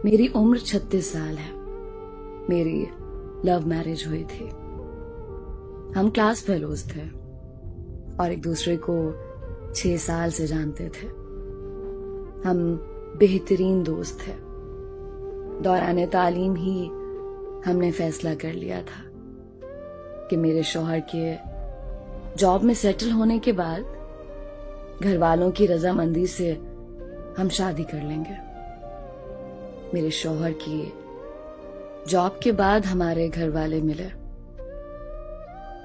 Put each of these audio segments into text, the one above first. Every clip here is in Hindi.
मेरी उम्र 36 साल है। मेरी लव मैरिज हुई थी। हम क्लास फेलोज थे और एक दूसरे को 6 साल से जानते थे। हम बेहतरीन दोस्त थे। दौरान तालीम ही हमने फैसला कर लिया था कि मेरे शौहर के जॉब में सेटल होने के बाद घर वालों की रजामंदी से हम शादी कर लेंगे। मेरे शौहर की जॉब के बाद हमारे घर वाले मिले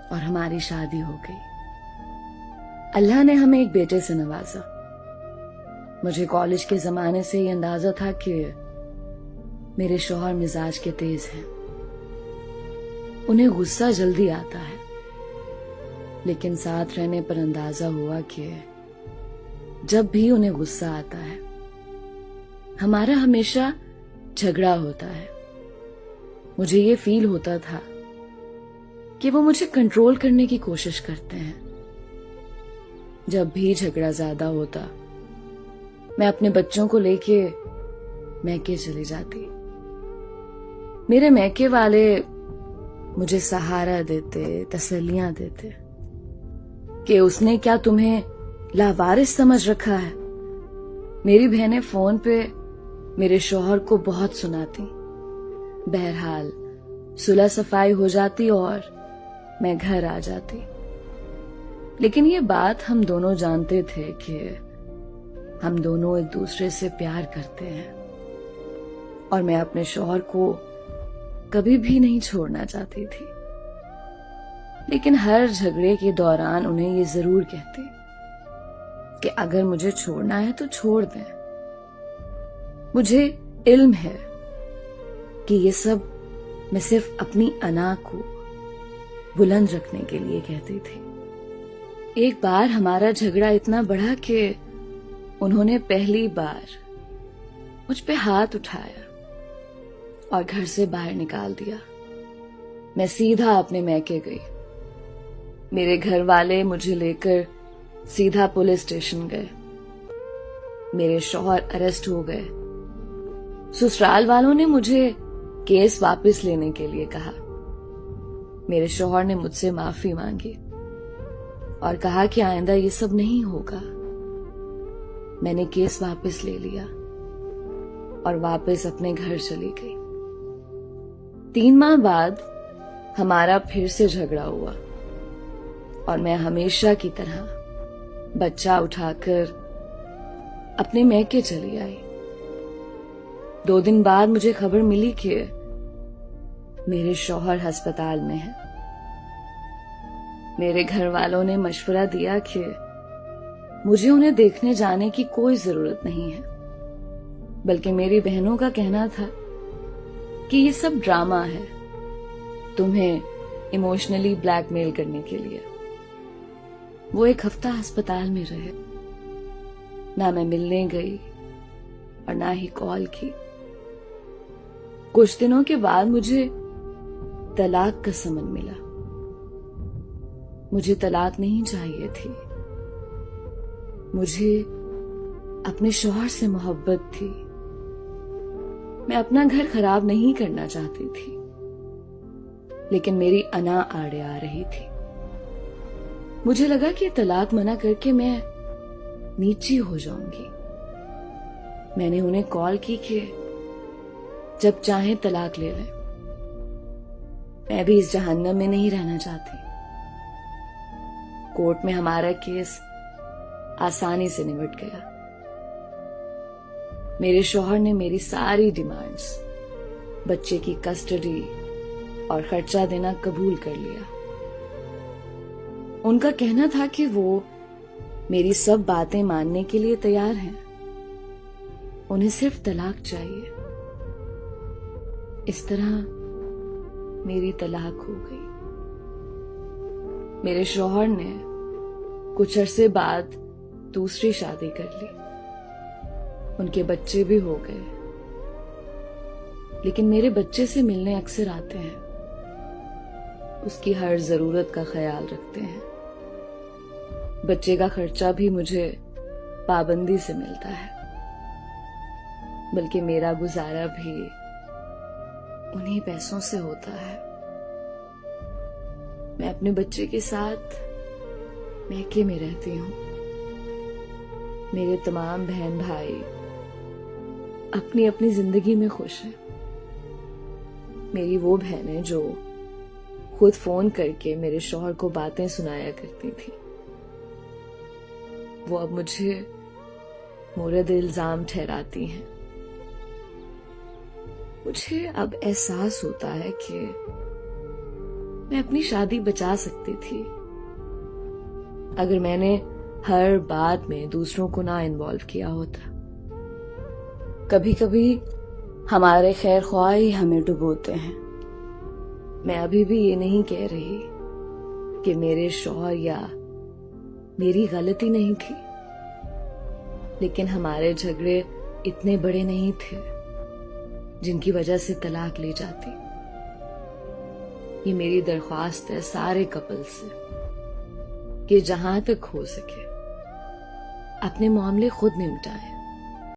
और हमारी शादी हो गई। अल्लाह ने हमें एक बेटे से नवाजा। मुझे कॉलेज के जमाने से ही अंदाजा था कि मेरे शौहर मिजाज के तेज हैं। उन्हें गुस्सा जल्दी आता है, लेकिन साथ रहने पर अंदाजा हुआ कि जब भी उन्हें गुस्सा आता है हमारा हमेशा झगड़ा होता है। मुझे ये फील होता था कि वो मुझे कंट्रोल करने की कोशिश करते हैं। जब भी झगड़ा ज्यादा होता मैं अपने बच्चों को लेके मैके चली जाती। मेरे मैके वाले मुझे सहारा देते, तसल्लियां देते कि उसने क्या तुम्हें लावारिस समझ रखा है। मेरी बहनें फोन पे मेरे शौहर को बहुत सुनाती। बहरहाल सुलह सफाई हो जाती और मैं घर आ जाती। लेकिन ये बात हम दोनों जानते थे कि हम दोनों एक दूसरे से प्यार करते हैं और मैं अपने शौहर को कभी भी नहीं छोड़ना चाहती थी। लेकिन हर झगड़े के दौरान उन्हें ये जरूर कहती कि अगर मुझे छोड़ना है तो छोड़ दें। मुझे इल्म है कि ये सब मैं सिर्फ अपनी अना को बुलंद रखने के लिए कहती थी। एक बार हमारा झगड़ा इतना बढ़ा कि उन्होंने पहली बार मुझ पे हाथ उठाया और घर से बाहर निकाल दिया। मैं सीधा अपने मैके गई। मेरे घर वाले मुझे लेकर सीधा पुलिस स्टेशन गए। मेरे शौहर अरेस्ट हो गए। ससुराल वालों ने मुझे केस वापस लेने के लिए कहा। मेरे शौहर ने मुझसे माफी मांगी और कहा कि आइंदा ये सब नहीं होगा। मैंने केस वापस ले लिया और वापस अपने घर चली गई। 3 माह बाद हमारा फिर से झगड़ा हुआ और मैं हमेशा की तरह बच्चा उठाकर अपने मैके चली आई। 2 दिन बाद मुझे खबर मिली कि मेरे शौहर अस्पताल में है। मेरे घर वालों ने मशवरा दिया कि मुझे उन्हें देखने जाने की कोई जरूरत नहीं है, बल्कि मेरी बहनों का कहना था कि ये सब ड्रामा है, तुम्हें इमोशनली ब्लैकमेल करने के लिए। वो 1 हफ्ता अस्पताल में रहे। ना मैं मिलने गई और ना ही कॉल की। कुछ दिनों के बाद मुझे तलाक का समन मिला। मुझे तलाक नहीं चाहिए थी। मुझे अपने शौहर से मोहब्बत थी। मैं अपना घर खराब नहीं करना चाहती थी, लेकिन मेरी अना आड़े आ रही थी। मुझे लगा कि तलाक मना करके मैं नीची हो जाऊंगी। मैंने उन्हें कॉल की कि जब चाहे तलाक ले लें। मैं भी इस जहन्नम में नहीं रहना चाहती। कोर्ट में हमारा केस आसानी से निपट गया। मेरे शौहर ने मेरी सारी डिमांड्स, बच्चे की कस्टडी और खर्चा देना कबूल कर लिया। उनका कहना था कि वो मेरी सब बातें मानने के लिए तैयार हैं। उन्हें सिर्फ तलाक चाहिए। इस तरह मेरी तलाक हो गई। मेरे शौहर ने कुछ अरसे बाद दूसरी शादी कर ली। उनके बच्चे भी हो गए, लेकिन मेरे बच्चे से मिलने अक्सर आते हैं। उसकी हर जरूरत का ख्याल रखते हैं। बच्चे का खर्चा भी मुझे पाबंदी से मिलता है। बल्कि मेरा गुजारा भी उन्हीं पैसों से होता है। मैं अपने बच्चे के साथ मैके में रहती हूँ। मेरे तमाम बहन भाई अपनी अपनी जिंदगी में खुश हैं। मेरी वो बहन है जो खुद फोन करके मेरे शौहर को बातें सुनाया करती थी, वो अब मुझे मोरद इल्जाम ठहराती हैं। मुझे अब एहसास होता है कि मैं अपनी शादी बचा सकती थी अगर मैंने हर बात में दूसरों को ना इन्वॉल्व किया होता। कभी कभी हमारे खैर ख्वाह ही हमें डुबोते हैं। मैं अभी भी ये नहीं कह रही कि मेरे शौहर या मेरी गलती नहीं थी, लेकिन हमारे झगड़े इतने बड़े नहीं थे जिनकी वजह से तलाक ली जाती। ये मेरी दरख्वास्त है सारे कपल से कि जहां तक हो सके अपने मामले खुद निपटाएं।